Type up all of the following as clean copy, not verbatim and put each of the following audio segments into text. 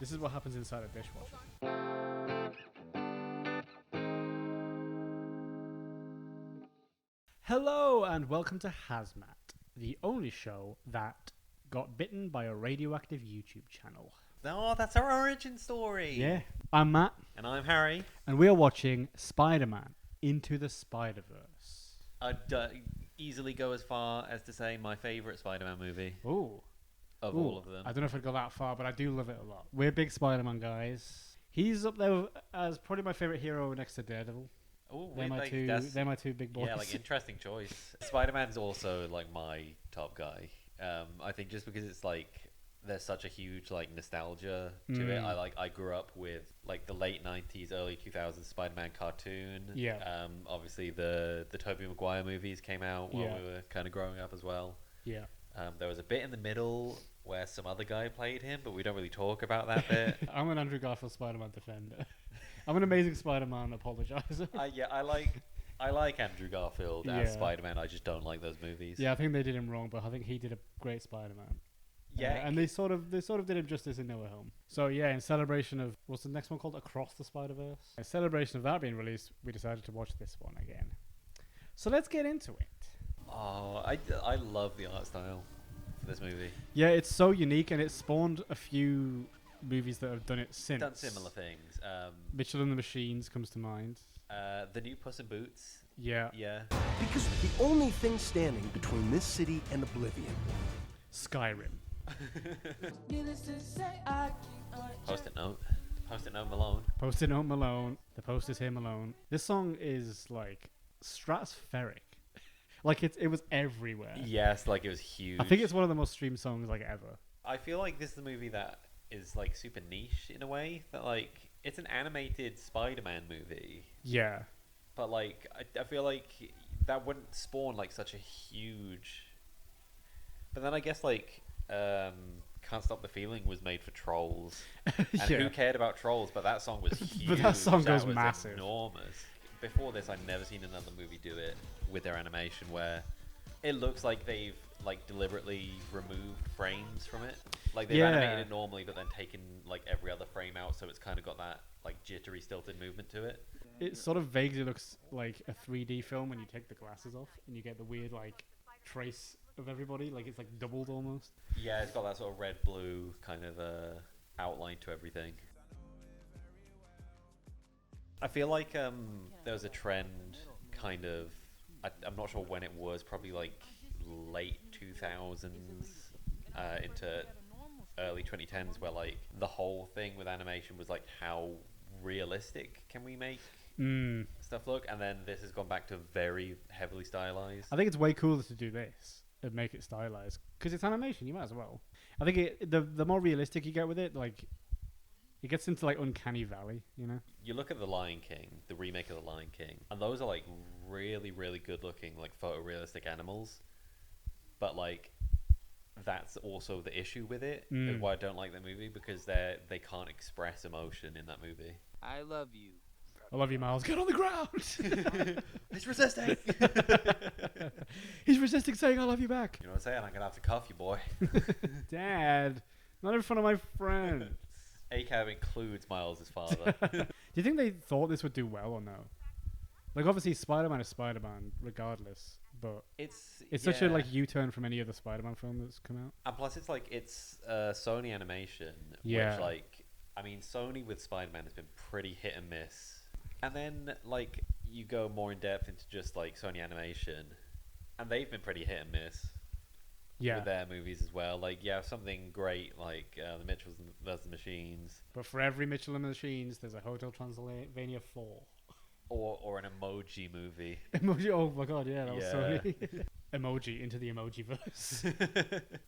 This is what happens inside a dishwasher. Hello and welcome to Hazmat, the only show that got bitten by a radioactive YouTube channel. Oh, that's our origin story. Yeah. I'm Matt. And I'm Harry. And we are watching Spider-Man Into the Spider-Verse. I'd easily go as far as to say my favourite Spider-Man movie Ooh. of all of them. I don't know if I'd go that far, but I do love it a lot. We're big Spider-Man guys. He's up there as probably my favourite hero next to Daredevil. Oh, They're my two big boys. Yeah, like interesting choice. Spider-Man's also like my top guy. I think just because it's like there's such a huge like nostalgia to it. I grew up with like the late 90s, early 2000s Spider-Man cartoon. Yeah. Obviously the Tobey Maguire movies came out while we were kind of growing up as well. Yeah. There was a bit in the middle where some other guy played him, but we don't really talk about that bit. I'm an Andrew Garfield Spider-Man defender. I'm an Amazing Spider-Man apologizer. I like Andrew Garfield as Spider-Man. I just don't like those movies. Yeah, I think they did him wrong, but I think he did a great Spider-Man. Yeah, and they sort of did him justice in No Way Home. So yeah, in celebration of what's the next one called? Across the Spider-Verse. In celebration of that being released, we decided to watch this one again. So let's get into it. Oh, I love the art style for this movie. Yeah, it's so unique, and it spawned a few movies that have done it since. Done similar things. Mitchell and the Machines comes to mind. The new Puss in Boots. Yeah. Yeah. Because the only thing standing between this city and oblivion. Skyrim. Post-it note. Post-it note Malone. Post-it note Malone. The post is here Malone. This song is like stratospheric. Like it was everywhere. Yes, like it was huge. I think it's one of the most streamed songs like ever. I feel like this is a movie that is like super niche in a way. That like it's an animated Spider-Man movie. Yeah. But like I feel like that wouldn't spawn like such a huge. But then I guess like Can't Stop the Feeling was made for Trolls. And who cared about Trolls? But that song was huge. But that song was goes massive. Enormous. Before this, I'd never seen another movie do it with their animation where it looks like they've like deliberately removed frames from it. Like they've animated it normally, but then taken like every other frame out, so it's kind of got that like jittery, stilted movement to it. It sort of vaguely looks like a 3D film when you take the glasses off and you get the weird like trace of everybody. Like it's like doubled almost. Yeah, it's got that sort of red-blue kind of outline to everything. I feel like there was a trend kind of, I'm not sure when it was, probably like late 2000s into early 2010s, where like the whole thing with animation was like how realistic can we make stuff look, and then this has gone back to very heavily stylized. I think it's way cooler to do this and make it stylized because it's animation. You might as well. I think the more realistic you get with it, like it gets into like uncanny valley, you know. You look at The Lion King, the remake of The Lion King, and those are like really, really good looking, like photorealistic animals. But like, that's also the issue with it. Is why I don't like the movie, because they can't express emotion in that movie. I love you. I love you, Miles. Get on the ground. He's resisting. He's resisting saying I love you back. You know what I'm saying? I'm gonna have to cuff you, boy. Dad, not in front of my friends. ACAB includes Miles' father. Do you think they thought this would do well or no? Like obviously Spider-Man is Spider-Man regardless, but it's such a like U-turn from any other Spider-Man film that's come out. And plus it's Sony animation, Yeah. which like, I mean, Sony with Spider-Man has been pretty hit and miss. And then like you go more in depth into just like Sony animation, and they've been pretty hit and miss. Yeah. With their movies as well. Like, yeah, something great like the Mitchells vs. the Machines. But for every Mitchell and the Machines, there's a Hotel Transylvania 4. Or an emoji movie. Emoji, oh my god, yeah, that was Sony. Emoji into the Emojiverse.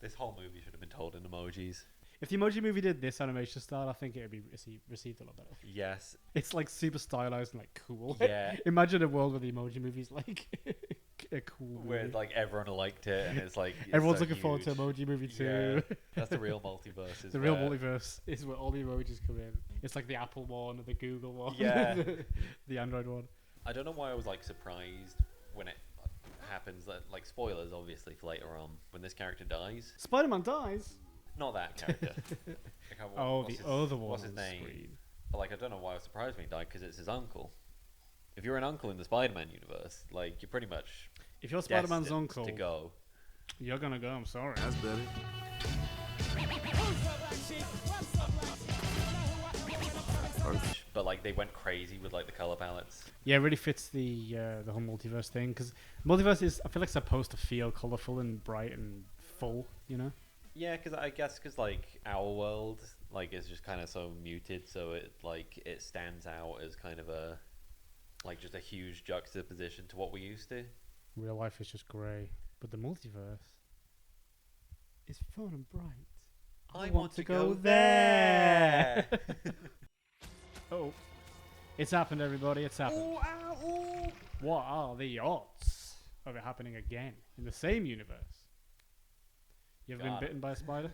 This whole movie should have been told in emojis. If the Emoji Movie did this animation style, I think it would be received a lot better. Yes. It's like super stylized and like cool. Yeah. Imagine a world where the Emoji Movie's like a cool movie. Where like everyone liked it, and it's like everyone's so looking forward to Emoji Movie too. Yeah. That's the real multiverse. The real multiverse is where all the emojis come in. It's like the Apple one, the Google one, Yeah. the Android one. I don't know why I was like surprised when it happens. That like spoilers, obviously, for later on when this character dies. Spider-Man dies. Not that character. Oh, the other one. What's his on name? screen. But like, I don't know why I was surprised when he died because it's his uncle. If you're an uncle in the Spider-Man universe, like you're pretty much If you're Spider-Man's destined uncle, to go. you're gonna go. I'm sorry. That's better. But like they went crazy with like the color palettes. Yeah, it really fits the whole multiverse thing because multiverse is, I feel like, supposed to feel colorful and bright and full. You know. Yeah, because I guess because like our world like is just kind of so muted, so it stands out as kind of a like just a huge juxtaposition to what we used to. Real life is just grey, but the multiverse is fun and bright. I want to go there. Oh, it's happened, everybody. It's happened. Ooh, ow, ooh. What are the odds of it happening again in the same universe? You ever been God. bitten by a spider?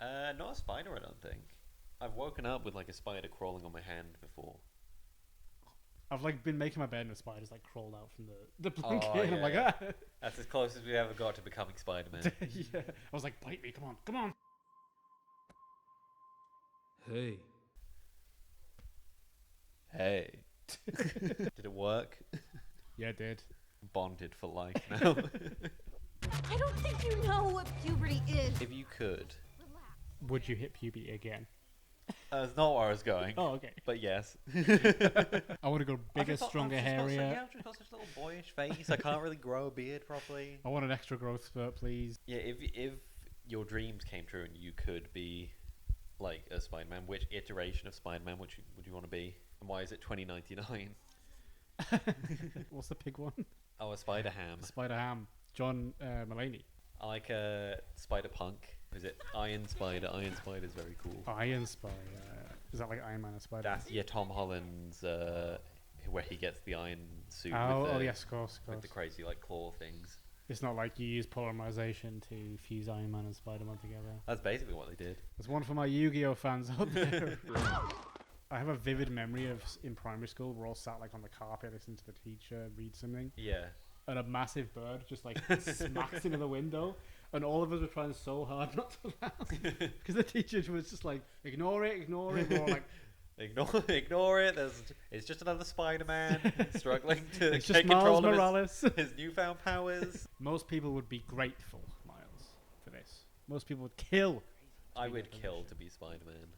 Not a spider, I don't think. I've woken up with like a spider crawling on my hand before. I've like been making my bed and the spider's like crawled out from the blanket. Oh, And I'm like, yeah. ah. That's as close as we ever got to becoming Spider-Man. Yeah. I was like, bite me, come on, come on. Hey. Hey. Did it work? Yeah, it did. Bonded for life now. I don't think you know what puberty is. If you could. Would you hit puberty again? That's not where I was going. Oh, okay. But yes. I want to go bigger, stronger, hairier. I've just got such a little boyish face. I can't really grow a beard properly. I want an extra growth spurt, please. Yeah, if your dreams came true and you could be like a Spider-Man, which iteration of Spider-Man would you want to be? And why is it 2099? What's the pig one? Oh, a Spider-Ham. Spider-Ham. John Mulaney. I like Spider-Punk. Is it Iron Spider? Iron Spider is very cool. Iron Spider. Is that like Iron Man and Spider? That's Tom Holland's where he gets the iron suit. Oh, with the, yes, of course. with the crazy like claw things. It's not like you use polymerization to fuse Iron Man and Spider-Man together. That's basically what they did. There's one for my Yu-Gi-Oh fans out there. I have a vivid memory of in primary school, we're all sat like on the carpet listening to the teacher read something, Yeah. and a massive bird just like smacks into the window, and all of us were trying so hard not to laugh because the teacher was just like, ignore it. We're all like, Ignore it. It's just another Spider-Man struggling to it's take just Miles control Morales. of his newfound powers. Most people would be grateful, Miles, for this. Most people would kill. I would kill to be Spider-Man.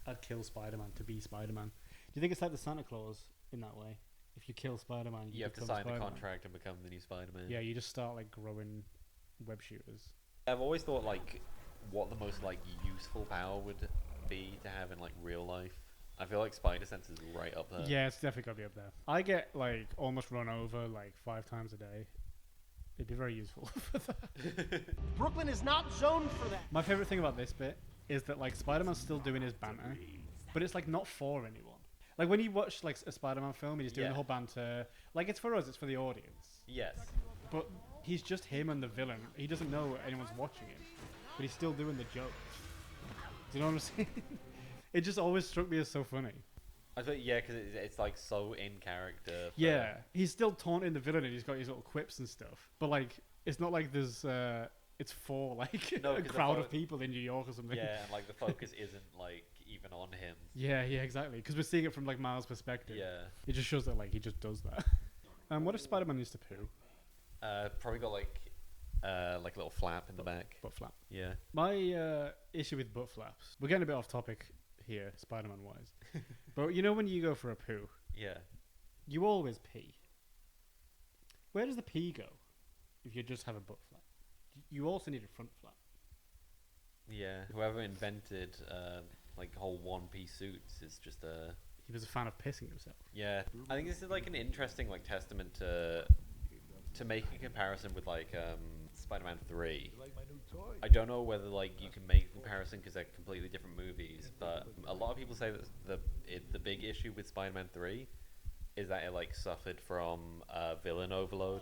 I'd kill Spider-Man to be Spider-Man. Do you think it's like the Santa Claus in that way? If you kill Spider-Man, You have to become sign the Spider-Man. contract and become the new Spider-Man. Yeah, you just start like growing web shooters. I've always thought like what the most like useful power would be to have in like real life. I feel like Spider Sense is right up there. Yeah, it's definitely gotta be up there. I get like almost run over like 5 times a day. It'd be very useful for that. Brooklyn is not zoned for that. My favorite thing about this bit is that like Spider-Man's still doing his banter, but it's like not for anyone. Like when you watch like a Spider-Man film, he's doing Yeah. the whole banter. Like it's for us, it's for the audience. Yes. But he's just him and the villain. He doesn't know anyone's watching him, but he's still doing the jokes. Do you know what I'm saying? It just always struck me as so funny. I thought yeah, because it's like so in character. For, Yeah, he's still taunting the villain and he's got his little quips and stuff. But like, it's not like there's it's for like No, a 'cause the crowd fo- of people in New York or something. Yeah, and like the focus isn't like even on him. Yeah, exactly. Because we're seeing it from like Miles' perspective. Yeah. It just shows that like he just does that. What if Spider-Man used to poo? Probably got like a little flap in the back. Butt flap. Yeah. My issue with butt flaps. We're getting a bit off topic here, Spider-Man wise. But you know when you go for a poo, Yeah. you always pee. Where does the pee go if you just have a butt flap? You also need a front flap. Yeah. Whoever invented like whole one-piece suits is just a. He was a fan of pissing himself. Yeah. I think this is like an interesting like testament to make a comparison with like Spider-Man 3. I don't know whether like you can make a comparison because they're completely different movies, but a lot of people say that the big issue with Spider-Man 3 is that it like suffered from villain overload.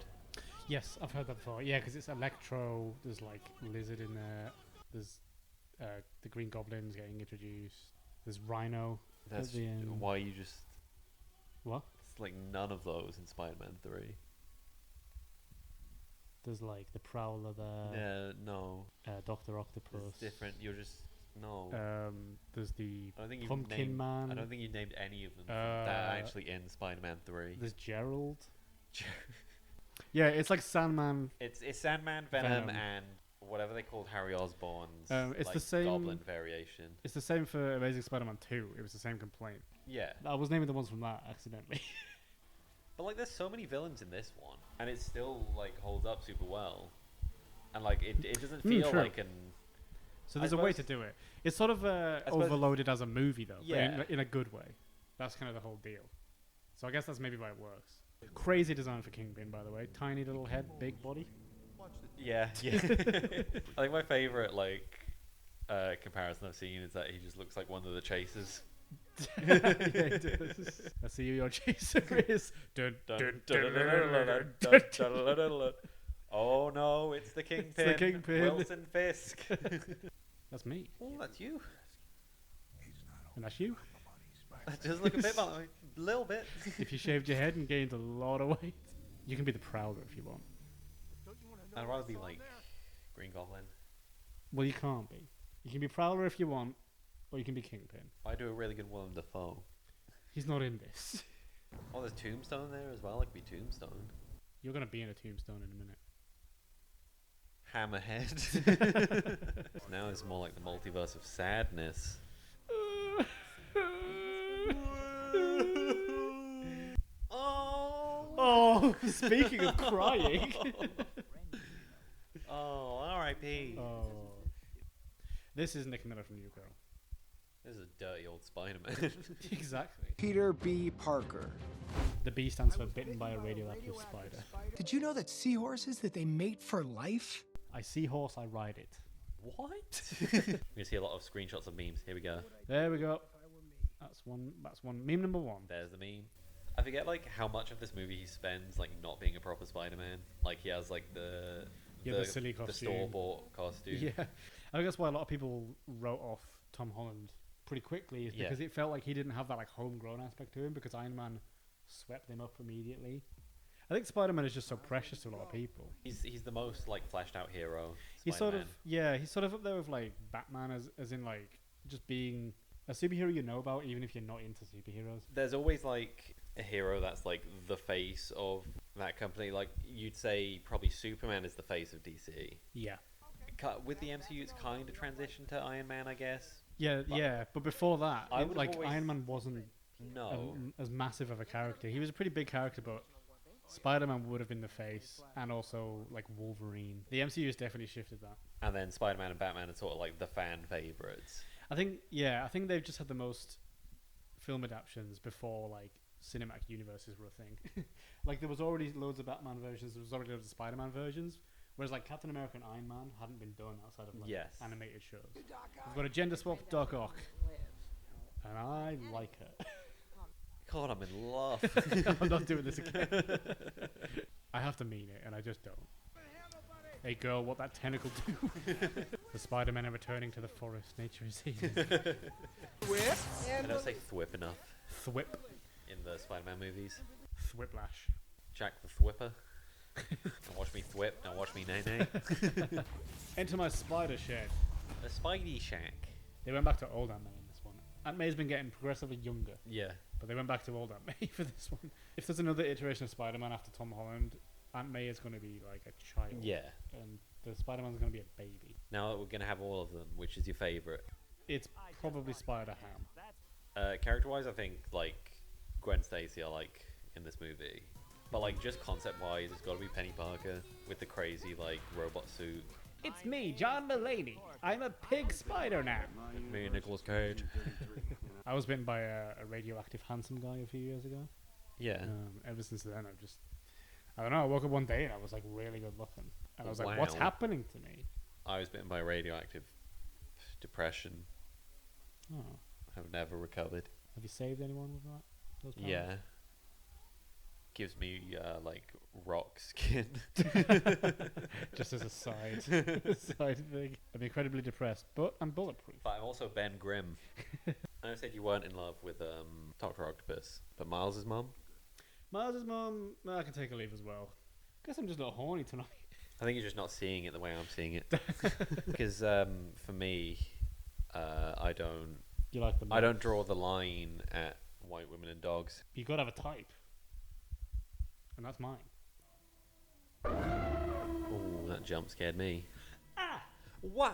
Yes, I've heard that before. Yeah, because it's Electro. There's like Lizard in there. There's the Green Goblin's getting introduced. There's Rhino. That's at the end. why you just What? it's like none of those in Spider-Man 3. There's like the Prowler there, No, Doctor Octopus. it's different. You're just no. There's the I don't think you've Pumpkin named, Man. I don't think you named any of them that are actually in Spider-Man 3. There's Gerald. Yeah, it's like Sandman. It's Sandman, Venom, Venom. and whatever they called Harry Osborn's It's like the same Goblin variation. It's the same for Amazing Spider-Man 2. It was the same complaint. Yeah, I was naming the ones from that accidentally. but like there's so many villains in this one, and it still like holds up super well, and like it doesn't feel true. like an. So I there's a way to suppose- do it. It's sort of suppose- overloaded as a movie though, Yeah. but in a good way. That's kind of the whole deal. So I guess that's maybe why it works. Crazy design for Kingpin, by the way. Tiny little head, big body. Yeah, yeah. I think my favorite like comparison I've seen is that he just looks like one of the chasers. Yeah, he does. Let's see who your chaser is. Dun, Dun, dun, dun, dun, dun, dun, dun, dun, dun, dun, dun, dun, dun, dun. Oh no, it's the Kingpin. the Kingpin. Wilson Fisk. That's me. Oh, that's you. And that's you. That does look a bit like a little bit. If you shaved your head and gained a lot of weight, you can be the Prowler if you want. I'd rather be like Green Goblin. Well, you can't be. You can be Prowler if you want, or you can be Kingpin. I do a really good Willem Dafoe. He's not in this. Oh, there's Tombstone there as well. I could be Tombstone. You're gonna be in a Tombstone in a minute. Hammerhead. Now it's more like the multiverse of sadness. Oh. Oh, speaking of crying. Oh, R.I.P. Oh. This is Nick Miller from New Girl. This is a dirty old Spider-Man. Exactly. Peter B. Parker. The B stands for bitten by a radioactive spider. Did you know that seahorses that they mate for life? I see horse, I ride it. What? We're gonna see a lot of screenshots of memes. Here we go. There we go. That's one. That's one. Meme number one. There's the meme. I forget like how much of this movie he spends like not being a proper Spider-Man. Like he has like the silly the costume. store-bought costume. Yeah, I think that's why a lot of people wrote off Tom Holland pretty quickly, is Yeah. because it felt like he didn't have that like homegrown aspect to him, because Iron Man swept him up immediately. I think Spider-Man is just so precious to a lot of people. He's the most like fleshed out hero. He's sort of Spider-Man. he's sort of up there with like Batman as in like just being a superhero you know about even if you're not into superheroes. There's always like a hero that's like the face of that company. Like you'd say probably Superman is the face of DC. Yeah. With the MCU, it's kind of transitioned to Iron Man, I guess. Yeah, But but before that, I would've like always- Iron Man wasn't No. as massive of a character. He was a pretty big character, but Spider-Man would have been the face, and also like Wolverine. The MCU has definitely shifted that. And then Spider-Man and Batman are sort of like the fan favorites. I think they've just had the most film adaptations before like cinematic universes were a thing. Like there was already loads of Batman versions, there was already loads of Spider-Man versions, whereas like Captain America and Iron Man hadn't been done outside of like Yes. animated shows. We've got a gender swap Doc Ock, and I like her. God, I'm in love. I'm not doing this again. I have to mean it, and I just don't. Hey girl, what that tentacle do? The Spider-Man are returning to the forest. Nature is healing. I don't say thwip enough Thwip. in the Spider-Man movies. Thwiplash. Jack the Thwipper. Now watch me thwip, now watch me nay-nay. Enter my spider shed. A Spidey Shack. They went back to old Aunt May in this one. Aunt May's been getting progressively younger, Yeah. but they went back to old Aunt May for this one. If there's another iteration of Spider-Man after Tom Holland, Aunt May is going to be like a child. Yeah. And the Spider-Man's going to be a baby. Now that we're going to have all of them, which is your favourite? It's probably Spider-Ham. Character-wise, I think, like, Gwen Stacy I like in this movie. But, like, just concept-wise, it's got to be Penny Parker with the crazy, like, robot suit. It's me, John Mulaney. I'm a pig spider now. Me and Nicolas Cage. I was bitten by a radioactive handsome guy a few years ago. Yeah. Ever since then, I don't know, I woke up one day and I was like really good looking. And I was like, what's Wow. happening to me? I was bitten by radioactive depression. Oh. I've never recovered. Have you saved anyone with that? Those powers? Yeah. Gives me, like, rock skin. Just as a side thing. I'm incredibly depressed, but I'm bulletproof. But I'm also Ben Grimm. I know said you weren't in love with Dr. Octopus, but Miles's mum? Miles's mum, I can take a leave as well. Guess I'm just not horny tonight. I think you're just not seeing it the way I'm seeing it. Because for me, I don't. You like the I don't draw the line at white women and dogs. You gotta have a type, and that's mine. Oh, that jump scared me. Ah! Wah!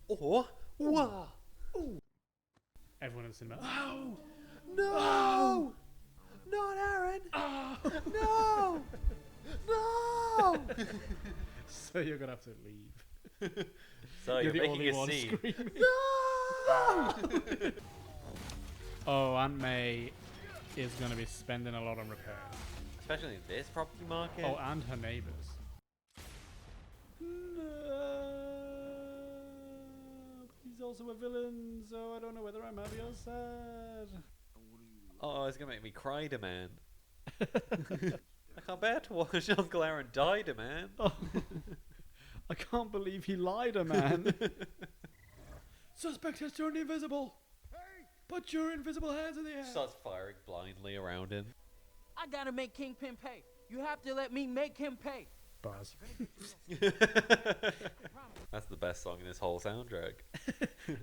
Oh! Wah! Everyone in the cinema. Oh! No! Not Aaron! No! No! So you're gonna have to leave. So you're the making only a one scene. screaming. No! Oh, Aunt May is gonna be spending a lot on repairs. Especially in this property market. Oh, and her neighbours. He's also a villain, so I don't know whether I'm happy or sad. Oh, it's gonna make me cry, to man. I can't bear to watch Uncle Aaron die, to man. Oh, I can't believe he lied, a man. Suspect has turned invisible. Put your invisible hands in the air. Starts firing blindly around him. I gotta make Kingpin pay. You have to let me make him pay. Buzz. That's the best song in this whole soundtrack.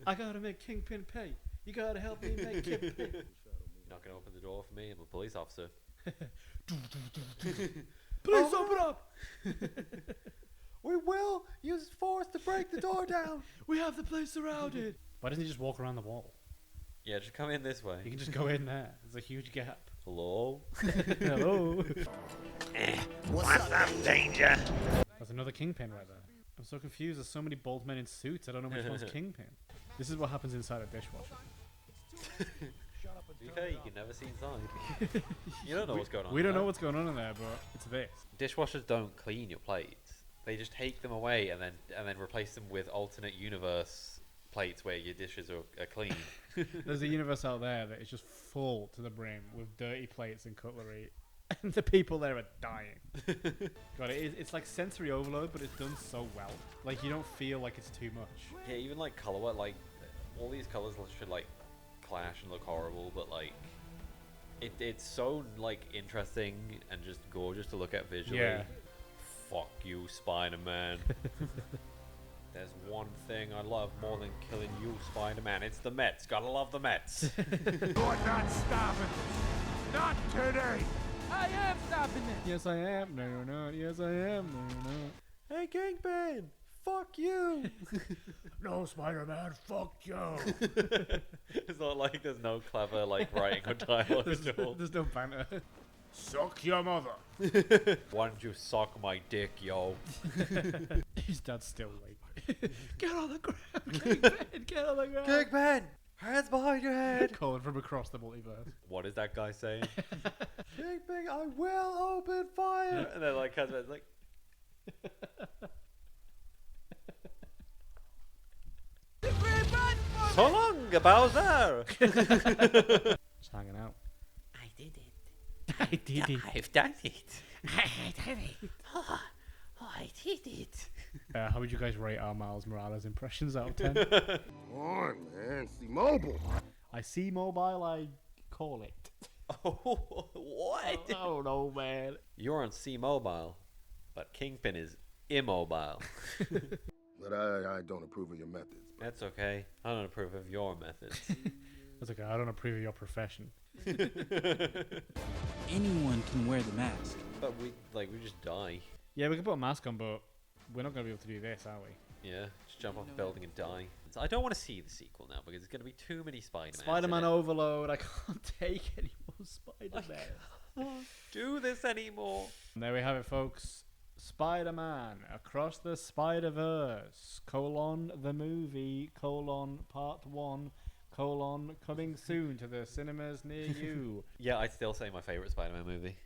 I gotta make Kingpin pay. You gotta help me make Kingpin pay. You're not gonna open the door for me. I'm a police officer. Please open up. We will use force to break the door down. We have the place surrounded. Why doesn't he just walk around the wall? Yeah, just come in this way. You can just go in there. There's a huge gap. Hello? Hello. What's up, danger? There's another Kingpin right there. I'm so confused. There's so many bald men in suits. I don't know which one's Kingpin. This is what happens inside a dishwasher. To be fair, you can never see inside. You don't know what's going on. We don't there. know what's going on in there, but it's this. Dishwashers don't clean your plates. They just take them away and then replace them with alternate universe plates where your dishes are clean. There's a universe out there that is just full to the brim with dirty plates and cutlery, and the people there are dying. God, it's like sensory overload, but it's done so well. Like, you don't feel like it's too much. Yeah, even like color, like all these colors should like clash and look horrible, but like it's so like interesting and just gorgeous to look at visually. Yeah. Fuck you, Spider-Man. There's one thing I love more than killing you, Spider-Man. It's the Mets. Gotta love the Mets. You're not stopping. Not today. I am stopping it. Yes, I am. No, you're not. Yes, I am. No, you're not. Hey, Kingpin. Fuck you. No, Spider-Man. Fuck you. It's not like there's no clever like writing or dialogue at all. There's no banter. Suck your mother. Why don't you suck my dick, yo? His dad's still awake. Get on the ground, Kingpin. Get on the ground. Kingpin, hands behind your head. Calling from across the multiverse. What is that guy saying? Kingpin, I will open fire. And then like Hazmat's like. So long, Bowser. Just hanging out. I did it. I did it. I've done it. I did it. Oh, I did it. How would you guys rate our Miles Morales impressions out of 10? Come on, man. See mobile. I see mobile, I call it. Oh, what? I don't know, man. You're on C-Mobile, but Kingpin is immobile. But I don't approve of your methods. That's okay. I don't approve of your methods. That's okay, I don't approve of your profession. Anyone can wear the mask. But we just die. Yeah, we can put a mask on, but we're not going to be able to do this, are we? Yeah, just jump off the building and die. So I don't want to see the sequel now because it's going to be too many Spider-Man. Spider-Man overload, I can't take any more Spider-Man. Do this anymore. And there we have it, folks. Spider-Man Across the Spider-Verse, the movie, part 1, coming soon to the cinemas near you. Yeah, I'd still say my favorite Spider-Man movie.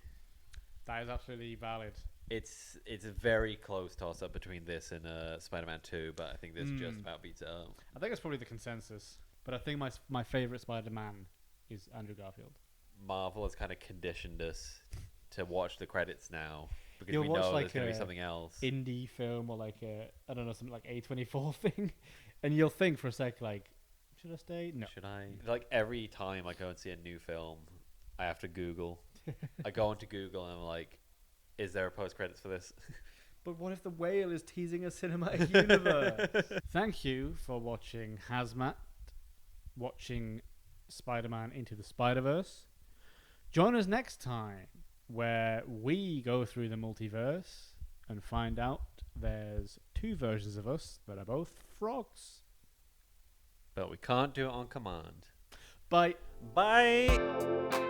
That is absolutely valid. It's a very close toss-up between this and Spider-Man 2, but I think this just about beats it up. I think that's probably the consensus. But I think my favorite Spider-Man is Andrew Garfield. Marvel has kind of conditioned us to watch the credits now because You'll we watch know like there's going to be something else. Indie film or like I don't know, something like A24 thing, and you'll think for a sec like, should I stay? No. Should I? Like every time I go and see a new film, I have to Google. I go into Google and I'm like, is there a post credits for this? But what if the whale is teasing a cinematic universe? Thank you for watching Hazmat, watching Spider-Man Into the Spider-Verse. Join us next time where we go through the multiverse and find out there's two versions of us that are both frogs. But we can't do it on command. Bye. Bye!